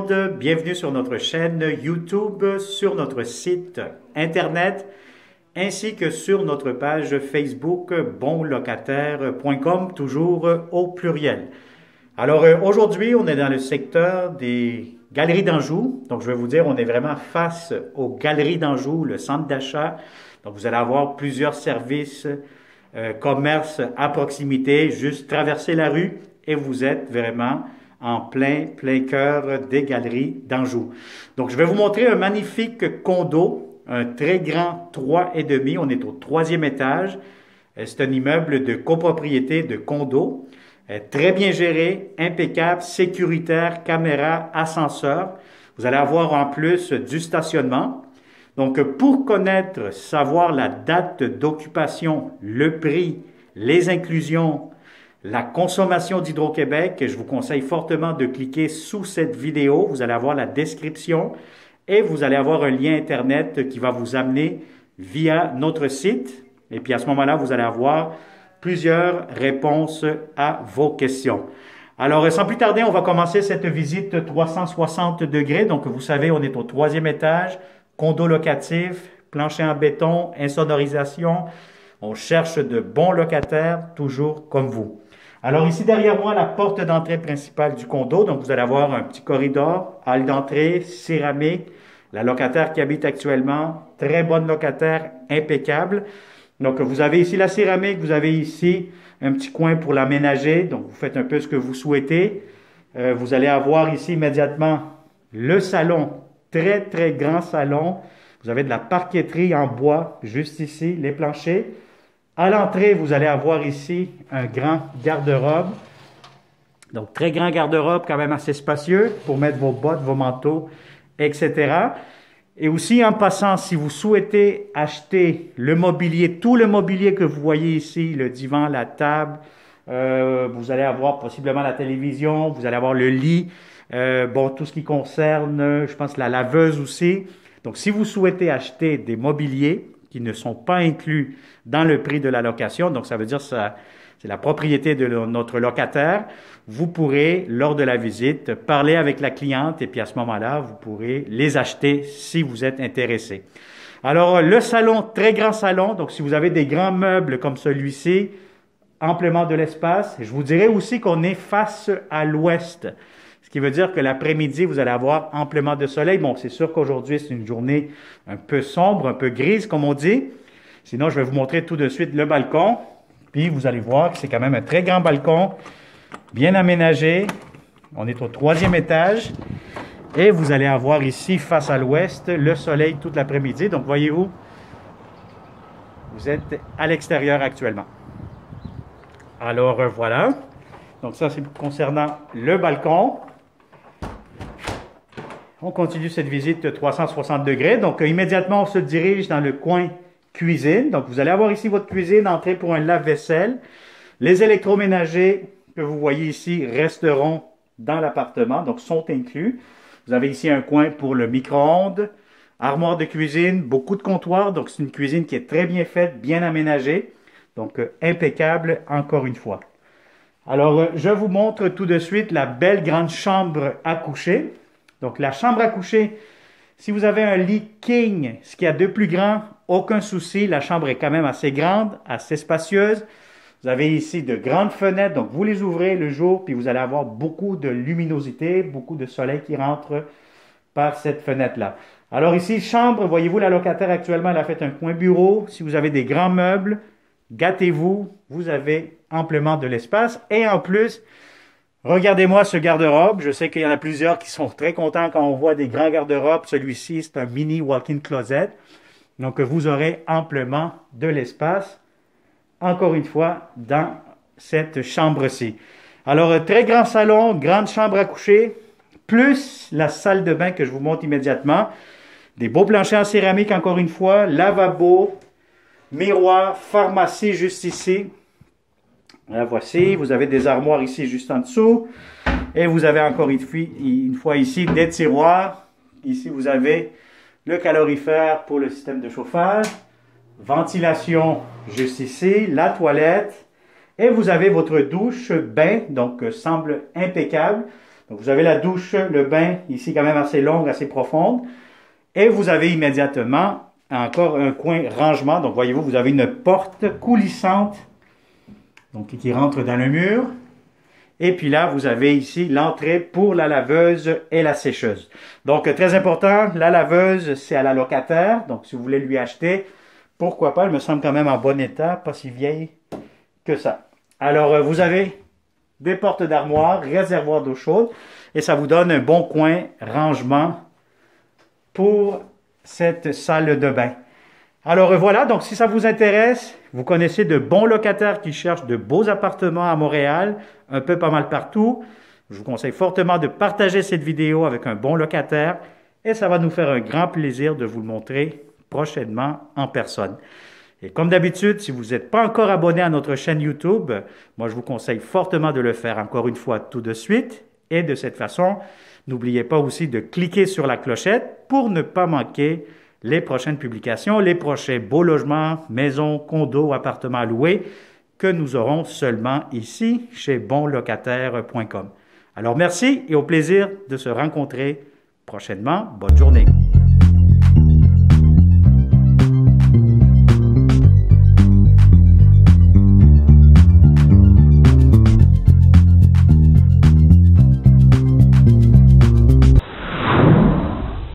monde, bienvenue sur notre chaîne YouTube, sur notre site internet, ainsi que sur notre page Facebook bonlocataire.com, toujours au pluriel. Alors aujourd'hui, on est dans le secteur des Galeries d'Anjou. Donc je vais vous dire, on est vraiment face aux Galeries d'Anjou, le centre d'achat. Donc vous allez avoir plusieurs services, commerces à proximité, juste traverser la rue et vous êtes vraiment en plein cœur des Galeries d'Anjou. Donc, je vais vous montrer un magnifique condo, un très grand 3,5. On est au 3e étage. C'est un immeuble de copropriété de condo, très bien géré, impeccable, sécuritaire, caméra, ascenseur. Vous allez avoir en plus du stationnement. Donc, pour connaître, savoir la date d'occupation, le prix, les inclusions, la consommation d'Hydro-Québec, je vous conseille fortement de cliquer sous cette vidéo. Vous allez avoir la description et vous allez avoir un lien Internet qui va vous amener via notre site. Et puis à ce moment-là, vous allez avoir plusieurs réponses à vos questions. Alors, sans plus tarder, on va commencer cette visite 360 degrés. Donc, vous savez, on est au 3e étage, condo locatif, plancher en béton, insonorisation. On cherche de bons locataires, toujours comme vous. Alors ici derrière moi, la porte d'entrée principale du condo. Donc vous allez avoir un petit corridor, halle d'entrée, céramique. La locataire qui habite actuellement, très bonne locataire, impeccable. Donc vous avez ici la céramique, vous avez ici un petit coin pour l'aménager. Donc vous faites un peu ce que vous souhaitez. Vous allez avoir ici immédiatement le salon, très grand salon. Vous avez de la parqueterie en bois juste ici, les planchers. À l'entrée, vous allez avoir ici un grand garde-robe. Donc, très grand garde-robe, quand même assez spacieux pour mettre vos bottes, vos manteaux, etc. Et aussi, en passant, si vous souhaitez acheter le mobilier, tout le mobilier que vous voyez ici, le divan, la table, vous allez avoir possiblement la télévision, vous allez avoir le lit, tout ce qui concerne, je pense, la laveuse aussi. Donc, si vous souhaitez acheter des mobiliers qui ne sont pas inclus dans le prix de la location, donc ça veut dire que c'est la propriété de notre locataire, vous pourrez, lors de la visite, parler avec la cliente et puis à ce moment-là, vous pourrez les acheter si vous êtes intéressé. Alors, le salon, très grand salon, donc si vous avez des grands meubles comme celui-ci, amplement de l'espace. Je vous dirais aussi qu'on est face à l'ouest. Ce qui veut dire que l'après-midi, vous allez avoir amplement de soleil. Bon, c'est sûr qu'aujourd'hui, c'est une journée un peu sombre, un peu grise, comme on dit. Sinon, je vais vous montrer tout de suite le balcon. Puis, vous allez voir que c'est quand même un très grand balcon, bien aménagé. On est au 3e étage. Et vous allez avoir ici, face à l'ouest, le soleil toute l'après-midi. Donc, voyez-vous, vous êtes à l'extérieur actuellement. Alors, voilà. Donc, ça, c'est concernant le balcon. On continue cette visite 360 degrés. Donc, immédiatement, on se dirige dans le coin cuisine. Donc, vous allez avoir ici votre cuisine, entrée pour un lave-vaisselle. Les électroménagers que vous voyez ici resteront dans l'appartement, donc sont inclus. Vous avez ici un coin pour le micro-ondes, armoire de cuisine, beaucoup de comptoirs. Donc, c'est une cuisine qui est très bien faite, bien aménagée. Donc, impeccable encore une fois. Alors, je vous montre tout de suite la belle grande chambre à coucher. Donc, la chambre à coucher, si vous avez un lit king, ce qu'il y a de plus grand, aucun souci. La chambre est quand même assez grande, assez spacieuse. Vous avez ici de grandes fenêtres, donc vous les ouvrez le jour, puis vous allez avoir beaucoup de luminosité, beaucoup de soleil qui rentre par cette fenêtre-là. Alors ici, chambre, voyez-vous, la locataire actuellement, elle a fait un coin bureau. Si vous avez des grands meubles, gâtez-vous, vous avez amplement de l'espace. Et en plus, regardez-moi ce garde-robe. Je sais qu'il y en a plusieurs qui sont très contents quand on voit des grands garde-robes. Celui-ci, c'est un mini walk-in closet. Donc, vous aurez amplement de l'espace, encore une fois, dans cette chambre-ci. Alors, très grand salon, grande chambre à coucher, plus la salle de bain que je vous montre immédiatement. Des beaux planchers en céramique, encore une fois, lavabo, miroir, pharmacie juste ici. La voici, vous avez des armoires ici juste en dessous. Et vous avez encore une fois ici des tiroirs. Ici, vous avez le calorifère pour le système de chauffage. Ventilation juste ici, la toilette. Et vous avez votre douche bain, donc semble impeccable. Donc, vous avez la douche, le bain, ici quand même assez longue, assez profonde. Et vous avez immédiatement encore un coin rangement. Donc, voyez-vous, vous avez une porte coulissante donc, qui rentre dans le mur. Et puis là, vous avez ici l'entrée pour la laveuse et la sécheuse. Donc, très important, la laveuse, c'est à la locataire. Donc, si vous voulez lui acheter, pourquoi pas, elle me semble quand même en bon état, pas si vieille que ça. Alors, vous avez des portes d'armoire, réservoir d'eau chaude, et ça vous donne un bon coin rangement pour cette salle de bain. Alors voilà, donc si ça vous intéresse, vous connaissez de bons locataires qui cherchent de beaux appartements à Montréal, un peu pas mal partout. Je vous conseille fortement de partager cette vidéo avec un bon locataire et ça va nous faire un grand plaisir de vous le montrer prochainement en personne. Et comme d'habitude, si vous n'êtes pas encore abonné à notre chaîne YouTube, moi je vous conseille fortement de le faire encore une fois tout de suite. Et de cette façon, n'oubliez pas aussi de cliquer sur la clochette pour ne pas manquer les prochaines publications, les prochains beaux logements, maisons, condos, appartements à louer que nous aurons seulement ici chez bonlocataire.com. Alors merci et au plaisir de se rencontrer prochainement. Bonne journée.